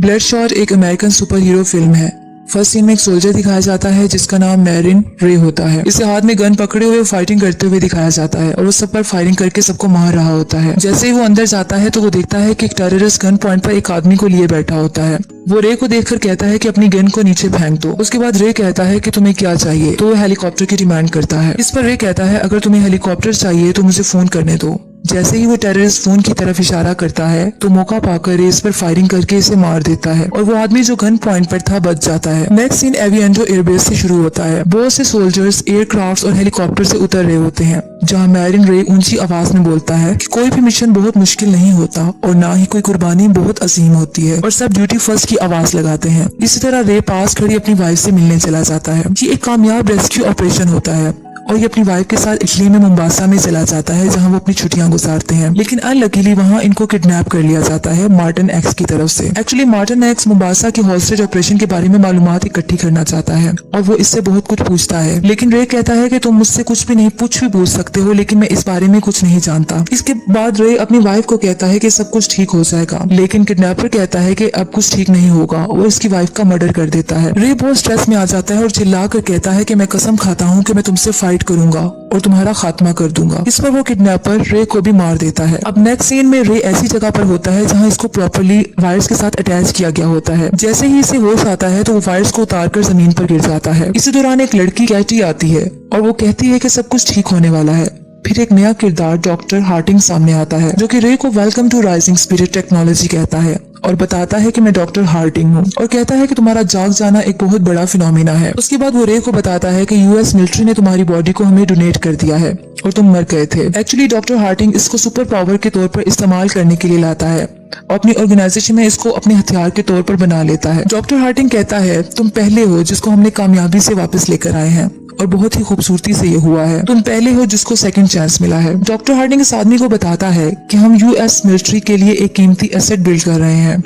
ब्लडशॉट एक American super hero film है। First scene में एक सोल्जर दिखाया जाता है जिसका नाम मैरिन रे होता है। इसे हाथ में गन पकड़े हुए फाइटिंग करते हुए दिखाया जाता है और वो सब पर फायरिंग करके सबको मार रहा होता है। जैसे ही वो अंदर जाता है तो वो देखता है कि एक टेररिस्ट गन पॉइंट पर एक आदमी को लिए बैठा होता है। वो रे को देखकर कहता है कि अपनी गन को नीचे फेंक दो। उसके बाद रे कहता है कि तुम्हें क्या चाहिए, तो वो हेलीकॉप्टर की डिमांड करता है। इस पर रे कहता है अगर तुम्हें हेलीकॉप्टर चाहिए तो मुझे फोन करने दो। जैसे ही वो टेररिस्ट फोन की तरफ इशारा करता है तो मौका पाकर रे इस पर फायरिंग करके इसे मार देता है और वो आदमी जो गन पॉइंट पर था बच जाता है। नेक्स्ट सीन एविएंटो एयरबेस से शुरू होता है। बहुत से सोल्जर्स एयरक्राफ्ट और हेलीकॉप्टर से उतर रहे होते हैं, जहाँ मैरिन रे ऊंची आवाज में बोलता है कि कोई भी मिशन बहुत मुश्किल नहीं होता और ना ही कोई कुर्बानी बहुत अजीम होती है और सब ड्यूटी फर्स्ट की आवाज लगाते हैं। इसी तरह रे पास खड़ी अपनी वाइफ से मिलने चला जाता है। ये एक कामयाब रेस्क्यू ऑपरेशन होता है और ये अपनी वाइफ के साथ इटली में मुंबासा में चला जाता है जहां वो अपनी छुट्टियां गुजारते हैं। लेकिन अनलकीली वहां इनको किडनैप कर लिया जाता है मार्टिन एक्स की तरफ से। एक्चुअली मार्टिन एक्स मुंबासा की हॉस्टेज ऑपरेशन के बारे में मालूमात इकट्ठी करना चाहता है और वो इससे बहुत कुछ पूछता है, लेकिन रे कहता है कि तुम मुझसे कुछ भी नहीं पूछ सकते हो, लेकिन मैं इस बारे में कुछ नहीं जानता। इसके बाद रे अपनी वाइफ को कहता है कि सब कुछ ठीक हो जाएगा, लेकिन किडनैपर कहता है कि अब कुछ ठीक नहीं होगा। वो इसकी वाइफ का मर्डर कर देता है। रे बहुत स्ट्रेस में आ जाता है और चिल्ला कर कहता है कि मैं कसम खाता हूँ कि मैं तुमसे फाइट करूंगा और तुम्हारा खात्मा कर दूंगा। इस पर वो किडनैपर रे को भी मार देता है। अब नेक्स्ट सीन में रे ऐसी जगह पर होता है जहां इसको प्रॉपर्ली वायर्स के साथ अटैच किया गया होता है। जैसे ही इसे होश आता है तो वो वायर्स को उतारकर जमीन पर गिर जाता है। इसी दौरान एक लड़की कैटी आती है और वो कहती है कि सब कुछ ठीक होने वाला है। फिर एक नया किरदार डॉक्टर हार्टिंग सामने आता है जो कि रे को welcome to Rising Spirit Technology कहता है और बताता है कि मैं डॉक्टर हार्टिंग हूँ और कहता है कि तुम्हारा जाग जाना एक बहुत बड़ा फिनोमिना है। उसके बाद वो रे को बताता है कि यूएस मिलिट्री ने तुम्हारी बॉडी को हमें डोनेट कर दिया है और तुम मर गए थे। एक्चुअली डॉक्टर हार्टिंग इसको सुपर पावर के तौर पर इस्तेमाल करने के लिए लाता है और अपनी ऑर्गेनाइजेशन में इसको अपने हथियार के तौर पर बना लेता है। डॉक्टर हार्टिंग कहता है तुम पहले हो जिसको हमने कामयाबी से वापस लेकर आए हैं और बहुत ही खूबसूरती से ये हुआ है। तुम पहले हो जिसको सेकंड चांस मिला है। डॉक्टर हार्टिंग इस आदमी को बताता है कि हम यूएस मिलिट्री के लिए एक कीमती एसेट बिल्ड कर रहे हैं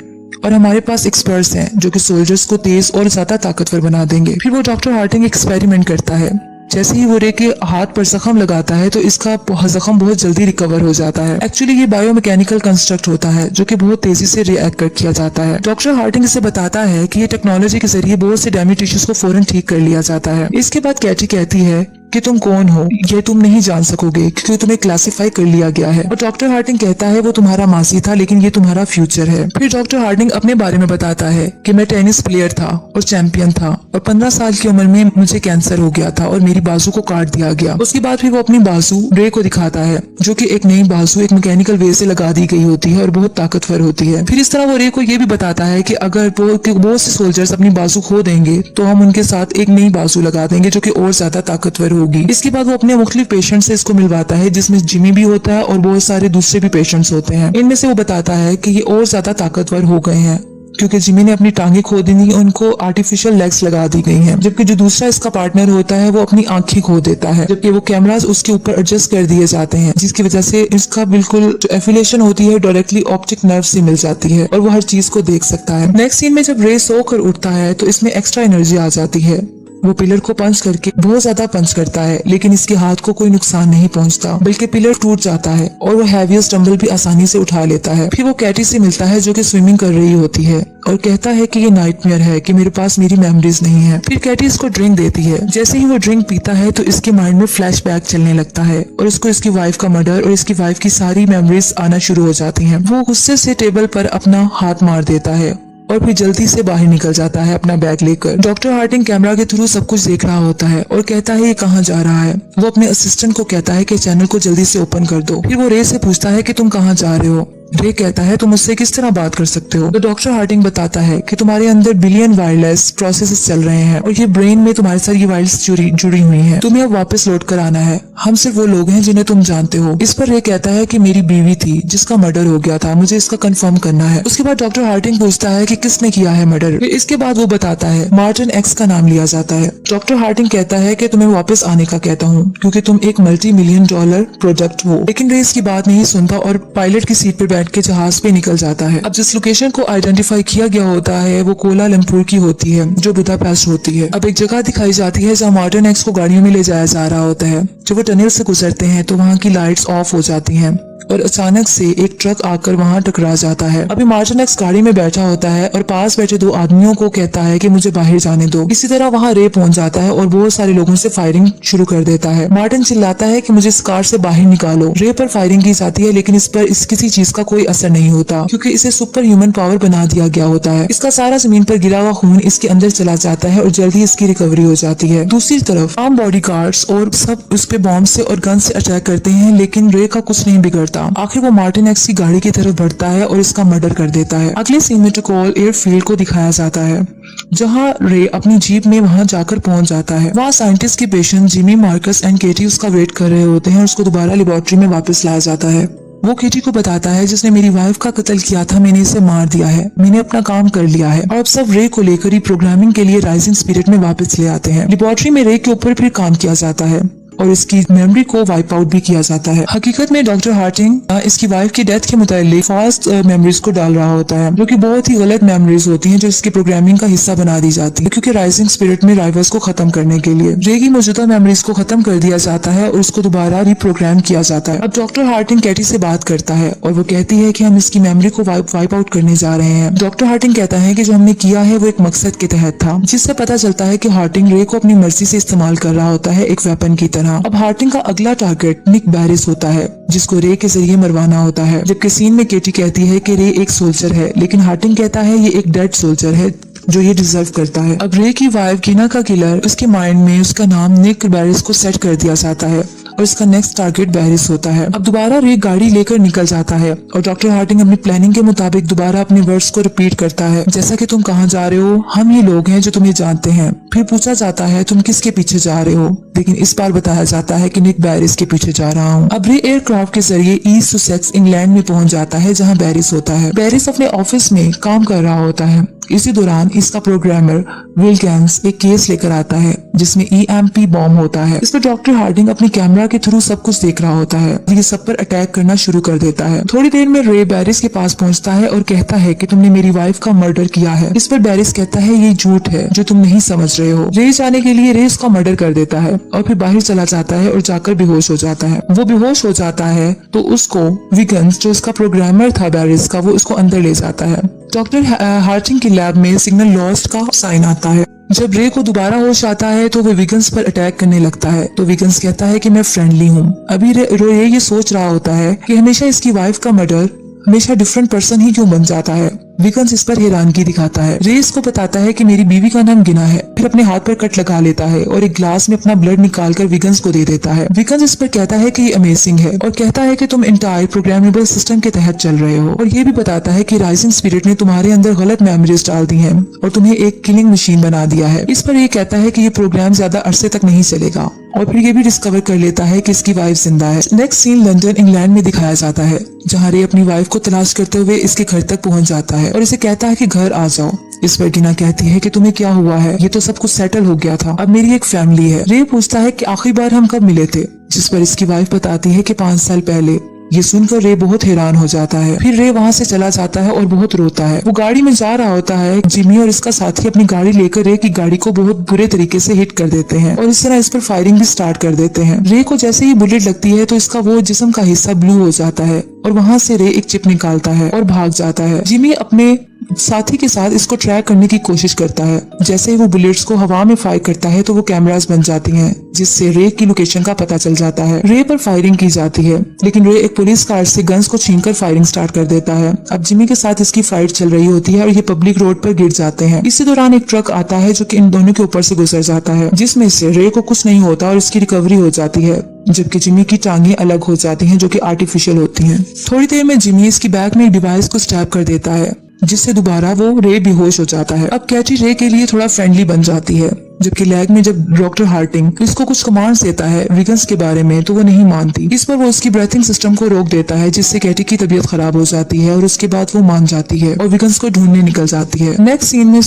और हमारे पास एक्सपर्ट्स हैं जो कि सोल्जर्स को तेज और ज्यादा ताकतवर बना देंगे। फिर वो डॉक्टर हार्टिंग एक्सपेरिमेंट करता है। जैसे ही वो रे के हाथ पर जख्म लगाता है तो इसका जख्म बहुत जल्दी रिकवर हो जाता है। एक्चुअली ये बायोमैकेनिकल कंस्ट्रक्ट होता है जो कि बहुत तेजी से रिएक्ट किया जाता है। डॉक्टर हार्टिंग इसे बताता है कि ये टेक्नोलॉजी के जरिए बहुत से डैमेज टिश्यूज को फौरन ठीक कर लिया जाता है। इसके बाद कैटी कहती है कि तुम कौन हो ये तुम नहीं जान सकोगे क्योंकि तुम्हें क्लासिफाई कर लिया गया है। और डॉक्टर हार्टिंग कहता है वो तुम्हारा मासी था लेकिन ये तुम्हारा फ्यूचर है। फिर डॉक्टर हार्टिंग अपने बारे में बताता है कि मैं टेनिस प्लेयर था और चैंपियन था और 15 साल की उम्र में मुझे कैंसर हो गया था और मेरी बाजू को काट दिया गया। उसके बाद फिर वो अपनी बाजू रे को दिखाता है जो कि एक नई बाजू एक मैकेनिकल वे से लगा दी गई होती है और बहुत ताकतवर होती है। फिर इस तरह वो रे को ये भी बताता है कि अगर बहुत से सोल्जर्स अपनी बाजू खो देंगे तो हम उनके साथ एक नई बाजू लगा देंगे जो कि और ज्यादा ताकतवर होगी। इसके बाद वो अपने मुख्तलिफ पेशेंट से इसको मिलवाता है जिसमें जिमी भी होता है और बहुत सारे दूसरे भी पेशेंट्स होते हैं। इनमें से वो बताता है कि ये और ज्यादा ताकतवर हो गए हैं क्योंकि जिमी ने अपनी टांगे खो दी थी, उनको आर्टिफिशियल लेग्स लगा दी गई हैं। जबकि जो दूसरा इसका पार्टनर होता है वो अपनी आंखें खो देता है, जबकि वो कैमरास उसके ऊपर एडजस्ट कर दिए जाते हैं जिसकी वजह से इसका बिल्कुल जो एफिलिएशन होती है डायरेक्टली ऑप्टिक नर्व से मिल जाती है और वो हर चीज को देख सकता है। नेक्स्ट सीन में जब रे सोकर उठता है तो इसमें एक्स्ट्रा एनर्जी आ जाती है। वो पिलर को पंच करके बहुत ज्यादा पंच करता है लेकिन इसके हाथ को कोई नुकसान नहीं पहुंचता बल्कि पिलर टूट जाता है और वो हैवीएस्ट डंबल भी आसानी से उठा लेता है। फिर वो कैटी से मिलता है जो कि स्विमिंग कर रही होती है और कहता है कि ये नाइटमेयर है कि मेरे पास मेरी मेमोरीज नहीं है। फिर कैटी इसको ड्रिंक देती है। जैसे ही वो ड्रिंक पीता है तो इसके माइंड में फ्लैशबैक चलने लगता है और इसको इसकी वाइफ का मर्डर और इसकी वाइफ की सारी मेमोरीज आना शुरू हो जाती हैं। वो गुस्से से टेबल पर अपना हाथ मार देता है और फिर जल्दी से बाहर निकल जाता है अपना बैग लेकर। डॉक्टर हार्टिंग कैमरा के थ्रू सब कुछ देख रहा होता है और कहता है ये कहाँ जा रहा है। वो अपने असिस्टेंट को कहता है कि चैनल को जल्दी से ओपन कर दो। फिर वो रे से पूछता है कि तुम कहाँ जा रहे हो। रे कहता है तुम मुझसे किस तरह बात कर सकते हो। तो डॉक्टर हार्टिंग बताता है कि तुम्हारे अंदर बिलियन वायरलेस प्रोसेसेस चल रहे हैं और ये ब्रेन में तुम्हारे साथ ये वायरस जुड़ी हुई हैं। तुम्हें अब वापस लौट कर आना है। हम सिर्फ वो लोग हैं जिन्हें तुम जानते हो। इस पर रे कहता है कि मेरी बीवी थी जिसका मर्डर हो गया था, मुझे इसका कंफर्म करना है। उसके बाद डॉक्टर हार्टिंग पूछता है कि किसने किया है मर्डर। इसके बाद वो बताता है मार्टिन एक्स का नाम लिया जाता है। डॉक्टर हार्टिंग कहता है कि तुम्हें वापस आने का कहता हूँ क्योंकि तुम एक $multi-million प्रोडक्ट हो। लेकिन रे इसकी बात नहीं सुनता और पायलट की सीट पर बैठ के जहाज पे निकल जाता है। अब जिस लोकेशन को आइडेंटिफाई किया गया होता है वो कोलालमपुर की होती है जो बुदापेस्ट होती है। अब एक जगह दिखाई जाती है जहाँ मार्टिन एक्स को गाड़ियों में ले जाया जा रहा होता है। जब वो टनल से गुजरते हैं तो वहाँ की लाइट्स ऑफ हो जाती हैं और अचानक से एक ट्रक आकर वहाँ टकरा जाता है। अभी मार्टिन एक्स गाड़ी में बैठा होता है और पास बैठे दो आदमियों को कहता है कि मुझे बाहर जाने दो। इसी तरह वहाँ रे पहुंच जाता है और बहुत सारे लोगों से फायरिंग शुरू कर देता है। मार्टिन चिल्लाता है कि मुझे इस कार से बाहर निकालो। रे पर फायरिंग की जाती है लेकिन इस पर किसी चीज का कोई असर नहीं होता क्योंकि इसे सुपर ह्यूमन पावर बना दिया गया होता है। इसका सारा जमीन पर गिरा हुआ खून इसके अंदर चला जाता है और जल्दी इसकी रिकवरी हो जाती है। दूसरी तरफ आम बॉडी गार्ड्स और सब उस पे बॉम्ब से और गन से अटैक करते हैं लेकिन रे का कुछ नहीं बिगड़ता। आखिर वो मार्टिन एक्स की गाड़ी की तरफ बढ़ता है और इसका मर्डर कर देता है। अगले सीन में टकोल एयरफील्ड को दिखाया जाता है जहां रे अपनी जीप में वहां जाकर पहुंच जाता है। वहां साइंटिस्ट के पेशेंट जिमी, मार्कस एंड केटी उसका वेट कर रहे होते हैं और उसको दोबारा लेबोरेटरी में वापस लाया जाता है। वो केटी को बताता है जिसने मेरी वाइफ का कत्ल किया था, मैंने इसे मार दिया है, मैंने अपना काम कर लिया है। और अब सब रे को लेकर ही प्रोग्रामिंग के लिए राइजिंग स्पिरिट में वापस ले आते हैं। लेबोरेटरी में रे के ऊपर फिर काम किया जाता है और इसकी मेमोरी को वाइप आउट भी किया जाता है। हकीकत में डॉक्टर हार्टिंग इसकी वाइफ की डेथ के मुतालिक फास्ट मेमोरीज को डाल रहा होता है जो कि बहुत ही गलत मेमोरीज होती हैं जो इसकी प्रोग्रामिंग का हिस्सा बना दी जाती है क्योंकि राइजिंग स्पिरिट में राइवल्स को खत्म करने के लिए रे की मौजूदा मेमोरीज को खत्म कर दिया जाता है और उसको दोबारा रिप्रोग्राम किया जाता है। अब डॉक्टर हार्टिंग कैटी से बात करता है और वो कहती है कि हम इसकी मेमोरी को वाइप आउट करने जा रहे हैं। डॉक्टर हार्टिंग कहता है कि जो हमने किया है वो एक मकसद के तहत था, जिससे पता चलता है कि हार्टिंग रे को अपनी मर्जी से इस्तेमाल कर रहा होता है एक वेपन की तरह। अब हार्टिंग का अगला टारगेट निक बैरिस होता है जिसको रे के जरिए मरवाना होता है। जबकि सीन में केटी कहती है कि रे एक सोल्जर है लेकिन हार्टिंग कहता है ये एक डेड सोल्जर है जो ये डिजर्व करता है। अब रे की वाइफ गिना का किलर उसके माइंड में उसका नाम निक बैरिस को सेट कर दिया जाता है और इसका नेक्स्ट टारगेट बैरिस होता है। अब दोबारा रे गाड़ी लेकर निकल जाता है और डॉक्टर हार्टिंग अपनी प्लानिंग के मुताबिक दोबारा अपने वर्ड्स को रिपीट करता है, जैसा कि तुम कहाँ जा रहे हो, हम ही लोग हैं जो तुम्हें जानते हैं। फिर पूछा जाता है तुम किसके पीछे जा रहे हो, लेकिन इस बार बताया जाता है कि निक बैरिस के पीछे जा रहा हूँ। अब रे एयरक्राफ्ट के जरिए ईस्ट सुसेक्स इंग्लैंड में पहुंच जाता है जहाँ बैरिस होता है। बैरिस अपने ऑफिस में काम कर रहा होता है। इसी दौरान इसका प्रोग्रामर विल्किंस एक केस लेकर आता है जिसमें EMP बॉम्ब होता है। इस पर डॉक्टर हार्डिंग अपनी कैमरा के थ्रू सब कुछ देख रहा होता है। ये सब पर अटैक करना शुरू कर देता है। थोड़ी देर में रे बैरिस के पास पहुंचता है और कहता है कि तुमने मेरी वाइफ का मर्डर किया है। इस पर बैरिस कहता है ये झूठ है जो तुम नहीं समझ रहे हो। रे जाने के लिए रे उसका मर्डर कर देता है और फिर बाहर चला जाता है और जाकर बेहोश हो जाता है। वो बेहोश हो जाता है तो उसको विगन्स जो उसका प्रोग्रामर था बैरिस का, वो उसको अंदर ले जाता है। डॉक्टर हार्टिंग की लैब में सिग्नल लॉस्ट का साइन आता है। जब रे को दोबारा होश आता है तो वो विगन्स पर अटैक करने लगता है तो विगन्स कहता है कि मैं फ्रेंडली हूँ। अभी रे ये सोच रहा होता है कि हमेशा इसकी वाइफ का मर्डर हमेशा डिफरेंट पर्सन ही क्यों बन जाता है। विगन्स इस पर हैरानगी दिखाता है। रे इसको बताता है कि मेरी बीवी का नाम गिना है। फिर अपने हाथ पर कट लगा लेता है और एक ग्लास में अपना ब्लड निकालकर विगन्स को दे देता है। विगन्स इस पर कहता है कि ये अमेजिंग है और कहता है कि तुम इंटायर प्रोग्रामेबल सिस्टम के तहत चल रहे हो, और ये भी बताता है कि राइजिंग स्पिरिट ने तुम्हारे अंदर गलत मेमोरीज डाल दी हैं और तुम्हें एक किलिंग मशीन बना दिया है। इस पर ये कहता है कि ये प्रोग्राम ज्यादा अरसे तक नहीं चलेगा और फिर ये भी डिस्कवर कर लेता है कि इसकी वाइफ जिंदा है। नेक्स्ट सीन लंदन इंग्लैंड में दिखाया जाता है जहाँ रे अपनी वाइफ को तलाश करते हुए इसके घर तक पहुंच जाता है और इसे कहता है कि घर आ जाओ। इस पर गिना कहती है कि तुम्हें क्या हुआ है, ये तो सब कुछ सेटल हो गया था, अब मेरी एक फैमिली है। रे पूछता है कि आखिरी बार हम कब मिले थे, जिस पर इसकी वाइफ बताती है कि 5 साल पहले। ये सुनकर रे बहुत हैरान हो जाता है। फिर रे वहाँ से चला जाता है और बहुत रोता है। वो गाड़ी में जा रहा होता है। जिमी और इसका साथी अपनी गाड़ी लेकर रे की गाड़ी को बहुत बुरे तरीके से हिट कर देते हैं और इस तरह इस पर फायरिंग भी स्टार्ट कर देते हैं। रे को जैसे ही बुलेट लगती है तो इसका वो जिस्म का हिस्सा ब्लू हो जाता है और वहाँ से रे एक चिप निकालता है और भाग जाता है। जिमी अपने साथी के साथ इसको ट्रैक करने की कोशिश करता है। जैसे ही वो बुलेट्स को हवा में फायर करता है तो वो कैमरास बन जाती हैं जिससे रे की लोकेशन का पता चल जाता है। रे पर फायरिंग की जाती है लेकिन रे एक पुलिस कार से गन्स को छीनकर फायरिंग स्टार्ट कर देता है। अब जिमी के साथ इसकी फाइट चल रही होती है और ये पब्लिक रोड पर गिर जाते हैं। इसी दौरान एक ट्रक आता है जो कि इन दोनों के ऊपर से गुजर जाता है, जिसमें से रे को कुछ नहीं होता और इसकी रिकवरी हो जाती है, जबकि जिमी की टांगें अलग हो जाती हैं जो कि आर्टिफिशियल होती हैं। थोड़ी देर में जिमी इसकी बैक में एक डिवाइस को स्टैब कर देता है जिससे दोबारा वो रे बेहोश हो जाता है। अब कैटी रे के लिए थोड़ा फ्रेंडली बन जाती है, जबकि लैग में जब डॉक्टर हार्टिंग इसको कुछ कमांड्स देता है विगन्स के बारे में तो वो नहीं मानती। इस पर वो उसकी ब्रीथिंग सिस्टम को रोक देता है जिससे कैटी की तबीयत खराब हो जाती है और उसके बाद वो मान जाती है और विगन्स को ढूंढने निकल जाती है। नेक्स्ट सीन में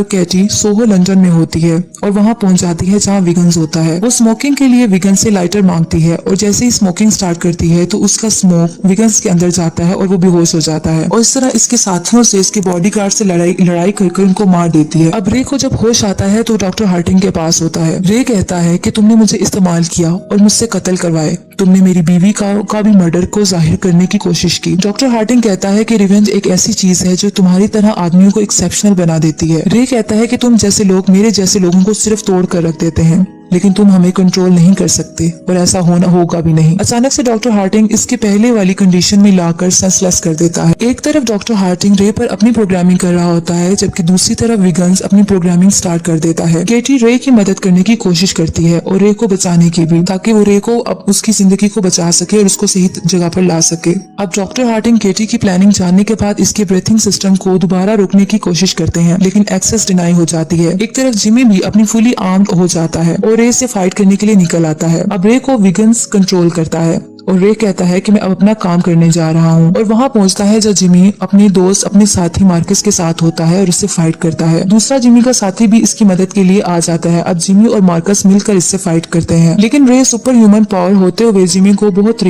कैटी सोहो लंदन में होती है और वहाँ पहुंच जाती है जहाँ विगन्स होता है। वो स्मोकिंग के लिए विगन्स से लाइटर मांगती है और जैसे ही स्मोकिंग स्टार्ट करती है तो उसका स्मोक विगन्स के अंदर जाता है और वो बेहोश हो जाता है और इस तरह इसके साथियों से इसके बॉडीगार्ड से लड़ाई कर उनको मार देती है। अब रे को जब होश आता है तो डॉक्टर हार्टिंग के पास होता है। रे कहता है कि तुमने मुझे इस्तेमाल किया और मुझसे कत्ल करवाए। तुमने मेरी बीवी का भी मर्डर को जाहिर करने की कोशिश की। डॉक्टर हार्टिंग कहता है कि रिवेंज एक ऐसी चीज है जो तुम्हारी तरह आदमियों को एक्सेप्शनल बना देती है। रे कहता है कि तुम जैसे लोग मेरे जैसे लोगों को सिर्फ तोड़ कर रख देते हैं, लेकिन तुम हमें कंट्रोल नहीं कर सकते और ऐसा होना होगा भी नहीं। अचानक से डॉक्टर हार्टिंग इसके पहले वाली कंडीशन में लाकर सेंसलेस कर देता है। एक तरफ डॉक्टर हार्टिंग रे पर अपनी प्रोग्रामिंग कर रहा होता है, जबकि दूसरी तरफ विगन्स अपनी प्रोग्रामिंग स्टार्ट कर देता है। केटी रे की मदद करने की कोशिश करती है और रे को बचाने की भी, ताकि वो रे को अब उसकी जिंदगी को बचा सके और उसको सही जगह पर ला सके। अब डॉक्टर हार्टिंग केटी की प्लानिंग जानने के बाद इसके ब्रीथिंग सिस्टम को दोबारा रोकने की कोशिश करते हैं, लेकिन एक्सेस डिनाई हो जाती है। एक तरफ जिमी भी अपनी फुली आर्म्ड हो जाता है और रे से फाइट करने के लिए निकल आता है। अब रे को विगन्स कंट्रोल करता है और रे कहता है कि मैं अब अपना काम करने जा रहा हूँ, और वहाँ पहुँचता है जब जिमी अपने दोस्त अपने साथी मार्कस के साथ होता है और इससे फाइट करता है। दूसरा जिमी का साथी भी इसकी मदद के लिए आ जाता है। अब जिमी और मार्कस मिलकर इससे फाइट करते हैं, लेकिन रे सुपर ह्यूमन पावर होते हुए जिमी को बहुत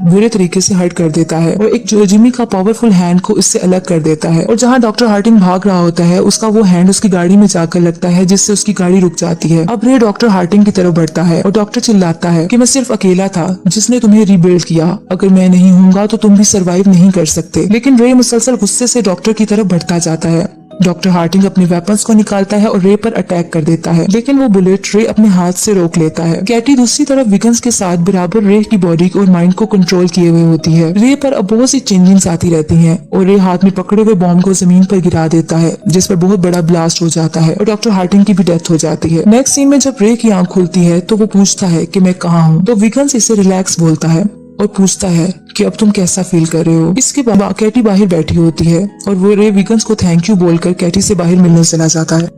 बुरे तरीके से हर्ट कर देता है और एक जिमी का पावरफुल हैंड को इससे अलग कर देता है। और जहाँ डॉक्टर हार्टिंग भाग रहा होता है, उसका वो हैंड उसकी गाड़ी में जाकर लगता है, जिससे उसकी गाड़ी रुक जाती है। अब रे डॉक्टर हार्टिंग की तरफ बढ़ता है और डॉक्टर चिल्लाता है कि मैं सिर्फ अकेला था जिसने तुम्हें रीबिल्ड किया, अगर मैं नहीं हूँगा तो तुम भी सरवाइव नहीं कर सकते। लेकिन रे मुसलसल गुस्से से डॉक्टर की तरफ बढ़ता जाता है। डॉक्टर हार्टिंग अपने वेपन्स को निकालता है और रे पर अटैक कर देता है, लेकिन वो बुलेट रे अपने हाथ से रोक लेता है। कैटी दूसरी तरफ विगन्स के साथ बराबर रे की बॉडी और माइंड को कंट्रोल किए हुए होती है। रे पर अब बहुत सी चेंजिंग्स आती रहती हैं और रे हाथ में पकड़े हुए बॉम्ब को जमीन पर गिरा देता है, जिस पर बहुत बड़ा ब्लास्ट हो जाता है और डॉक्टर हार्टिंग की भी डेथ हो जाती है। नेक्स्ट सीन में जब रे की आंख खुलती है तो वो पूछता है कि मैं कहाँ हूँ, तो विगन्स इसे रिलैक्स बोलता है और पूछता है कि अब तुम कैसा फील कर रहे हो। इसके बाद कैटी बाहर बैठी होती है और वो रे विगन्स को थैंक यू बोलकर कैटी से बाहर मिलने चला जाता है।